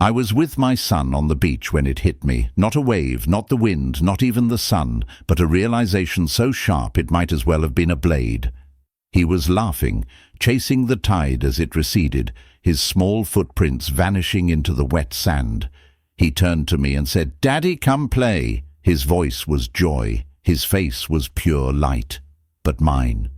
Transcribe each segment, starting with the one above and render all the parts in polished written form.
I was with my son on the beach when it hit me. Not a wave, not the wind, not even the sun, but a realization so sharp it might as well have been a blade. He was laughing, chasing the tide as it receded, his small footprints vanishing into the wet sand. He turned to me and said, "Daddy, come play." His voice was joy, his face was pure light. But mine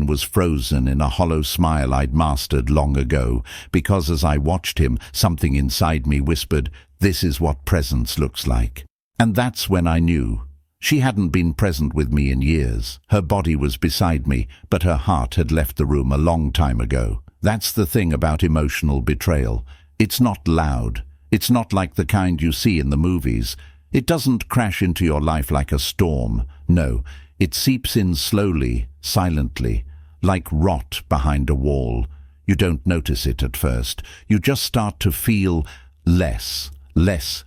was frozen in a hollow smile I'd mastered long ago, because as I watched him, something inside me whispered, "This is what presence looks like." And that's when I knew. She hadn't been present with me in years. Her body was beside me, but her heart had left the room a long time ago. That's the thing about emotional betrayal. It's not loud. It's not like the kind you see in the movies. It doesn't crash into your life like a storm. No, it seeps in slowly, silently, like rot behind a wall. You don't notice it at first. You just start to feel less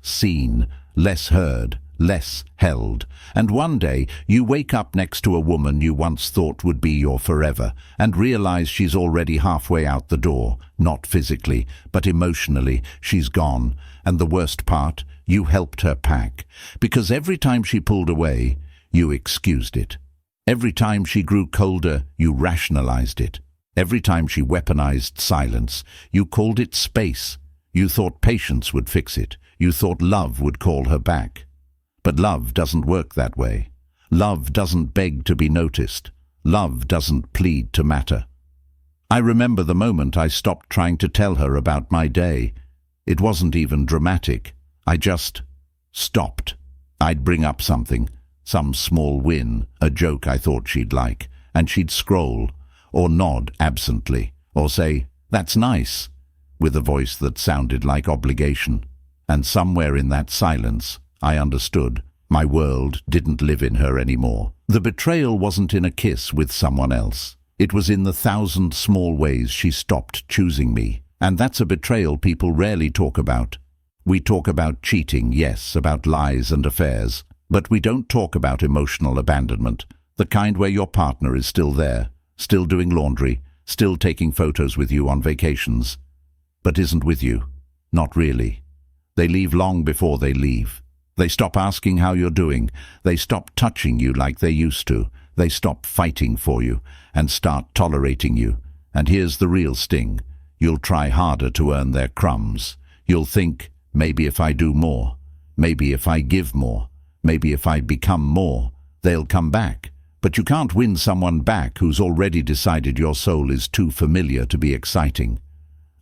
seen, less heard, less held. And one day you wake up next to a woman you once thought would be your forever and realize she's already halfway out the door. Not physically, but emotionally, she's gone. And the worst part, you helped her pack. Because every time she pulled away, you excused it. Every time she grew colder, you rationalized it. Every time she weaponized silence, you called it space. You thought patience would fix it. You thought love would call her back. But love doesn't work that way. Love doesn't beg to be noticed. Love doesn't plead to matter. I remember the moment I stopped trying to tell her about my day. It wasn't even dramatic. I just stopped. I'd bring up something, some small win, a joke I thought she'd like, and she'd scroll, or nod absently, or say, "That's nice," with a voice that sounded like obligation. And somewhere in that silence, I understood. My world didn't live in her anymore. The betrayal wasn't in a kiss with someone else. It was in the 1,000 small ways she stopped choosing me. And that's a betrayal people rarely talk about. We talk about cheating, yes, about lies and affairs, but we don't talk about emotional abandonment, the kind where your partner is still there, still doing laundry, still taking photos with you on vacations, but isn't with you. Not really. They leave long before they leave. They stop asking how you're doing. They stop touching you like they used to. They stop fighting for you and start tolerating you. And here's the real sting. You'll try harder to earn their crumbs. You'll think, maybe if I do more, maybe if I give more, maybe if I become more, they'll come back. But you can't win someone back who's already decided your soul is too familiar to be exciting.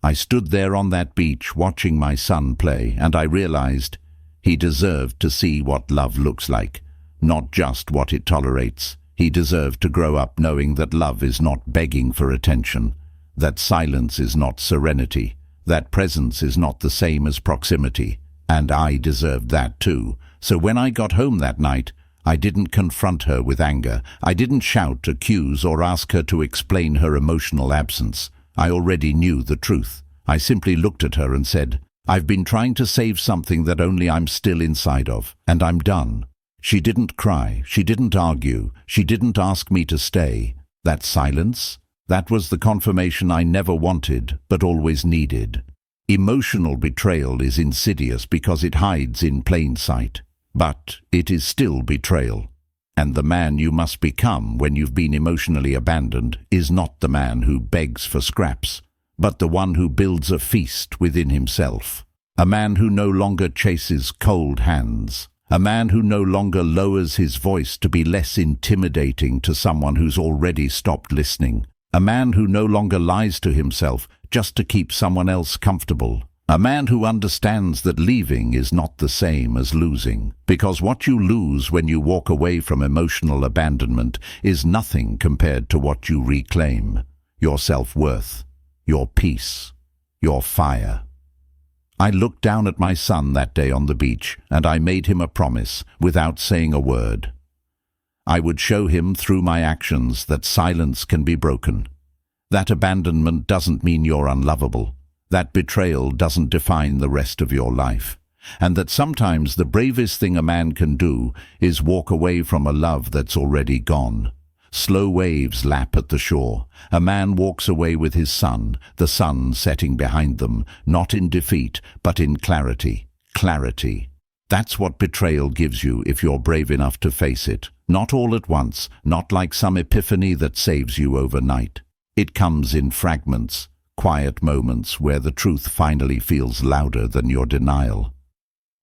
I stood there on that beach watching my son play, and I realized he deserved to see what love looks like, not just what it tolerates. He deserved to grow up knowing that love is not begging for attention, that silence is not serenity, that presence is not the same as proximity. And I deserved that too. So when I got home that night, I didn't confront her with anger. I didn't shout, accuse, or ask her to explain her emotional absence. I already knew the truth. I simply looked at her and said, "I've been trying to save something that only I'm still inside of, and I'm done." She didn't cry. She didn't argue. She didn't ask me to stay. That silence, that was the confirmation I never wanted, but always needed. Emotional betrayal is insidious because it hides in plain sight. But it is still betrayal. And the man you must become when you've been emotionally abandoned is not the man who begs for scraps, but the one who builds a feast within himself. A man who no longer chases cold hands. A man who no longer lowers his voice to be less intimidating to someone who's already stopped listening. A man who no longer lies to himself just to keep someone else comfortable. A man who understands that leaving is not the same as losing, because what you lose when you walk away from emotional abandonment is nothing compared to what you reclaim: your self-worth, your peace, your fire. I looked down at my son that day on the beach, and I made him a promise, without saying a word. I would show him through my actions that silence can be broken. That abandonment doesn't mean you're unlovable. That betrayal doesn't define the rest of your life. And that sometimes the bravest thing a man can do is walk away from a love that's already gone. Slow waves lap at the shore. A man walks away with his son, the sun setting behind them, not in defeat, but in clarity. Clarity. That's what betrayal gives you if you're brave enough to face it. Not all at once, not like some epiphany that saves you overnight. It comes in fragments, quiet moments where the truth finally feels louder than your denial.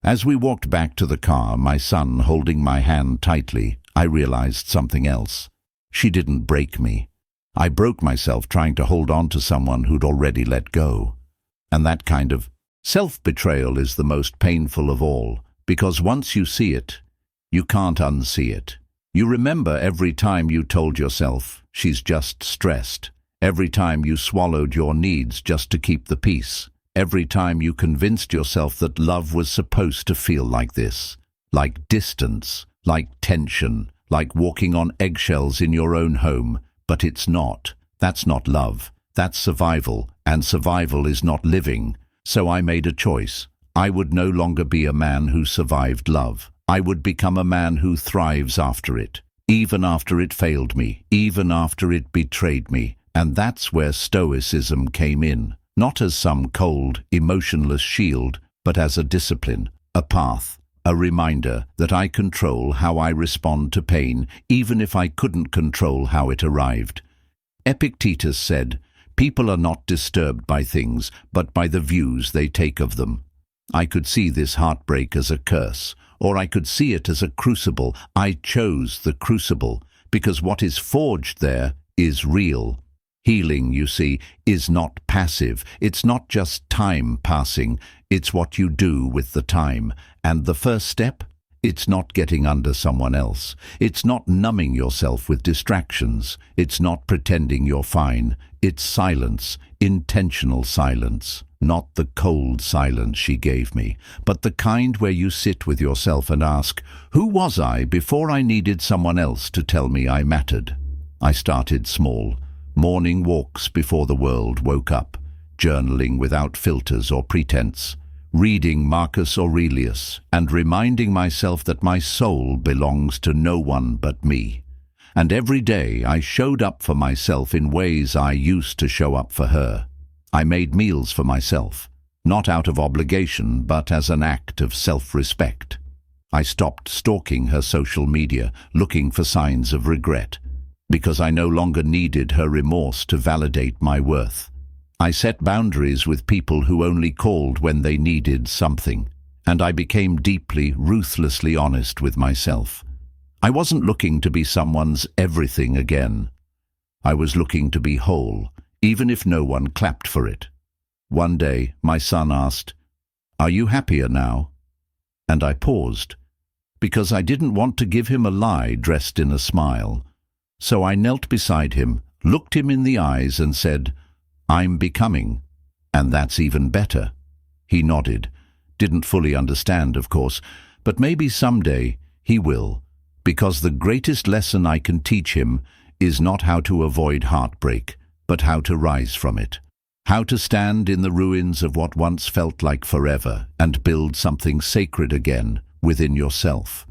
As we walked back to the car, my son holding my hand tightly, I realized something else. She didn't break me. I broke myself trying to hold on to someone who'd already let go. And that kind of self-betrayal is the most painful of all, because once you see it, you can't unsee it. You remember every time you told yourself, she's just stressed. Every time you swallowed your needs just to keep the peace. Every time you convinced yourself that love was supposed to feel like this. Like distance, like tension, like walking on eggshells in your own home. But it's not. That's not love. That's survival, and survival is not living. So I made a choice. I would no longer be a man who survived love. I would become a man who thrives after it. Even after it failed me. Even after it betrayed me. And that's where Stoicism came in. Not as some cold, emotionless shield, but as a discipline, a path, a reminder that I control how I respond to pain, even if I couldn't control how it arrived. Epictetus said, "People are not disturbed by things, but by the views they take of them." I could see this heartbreak as a curse, or I could see it as a crucible. I chose the crucible, because what is forged there is real. Healing, you see, is not passive. It's not just time passing. It's what you do with the time. And the first step? It's not getting under someone else. It's not numbing yourself with distractions. It's not pretending you're fine. It's silence, intentional silence. Not the cold silence she gave me, but the kind where you sit with yourself and ask, who was I before I needed someone else to tell me I mattered? I started small. Morning walks before the world woke up, journaling without filters or pretense, reading Marcus Aurelius and reminding myself that my soul belongs to no one but me. And every day I showed up for myself in ways I used to show up for her. I made meals for myself, not out of obligation, but as an act of self-respect. I stopped stalking her social media, looking for signs of regret, because I no longer needed her remorse to validate my worth. I set boundaries with people who only called when they needed something, and I became deeply, ruthlessly honest with myself. I wasn't looking to be someone's everything again. I was looking to be whole, even if no one clapped for it. One day, my son asked, "Are you happier now?" And I paused, because I didn't want to give him a lie dressed in a smile. So I knelt beside him, looked him in the eyes and said, "I'm becoming, and that's even better." He nodded, didn't fully understand, of course, but maybe someday he will, because the greatest lesson I can teach him is not how to avoid heartbreak, but how to rise from it. How to stand in the ruins of what once felt like forever and build something sacred again within yourself.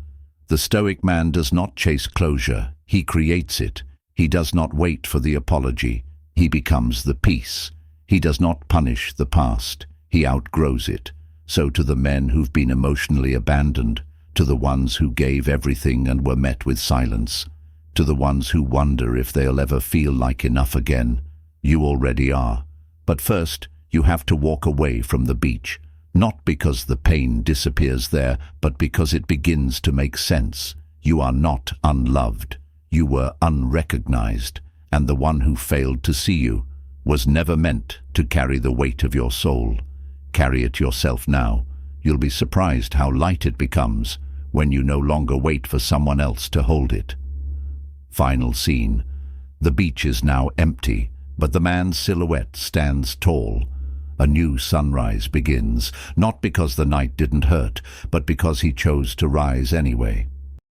The Stoic man does not chase closure, he creates it. He does not wait for the apology, he becomes the peace. He does not punish the past, he outgrows it. So to the men who've been emotionally abandoned, to the ones who gave everything and were met with silence, to the ones who wonder if they'll ever feel like enough again, you already are. But first, you have to walk away from the beach. Not because the pain disappears there, but because it begins to make sense. You are not unloved. You were unrecognized, and the one who failed to see you was never meant to carry the weight of your soul. Carry it yourself now. You'll be surprised how light it becomes when you no longer wait for someone else to hold it. Final scene. The beach is now empty, but the man's silhouette stands tall. A new sunrise begins, not because the night didn't hurt, but because he chose to rise anyway.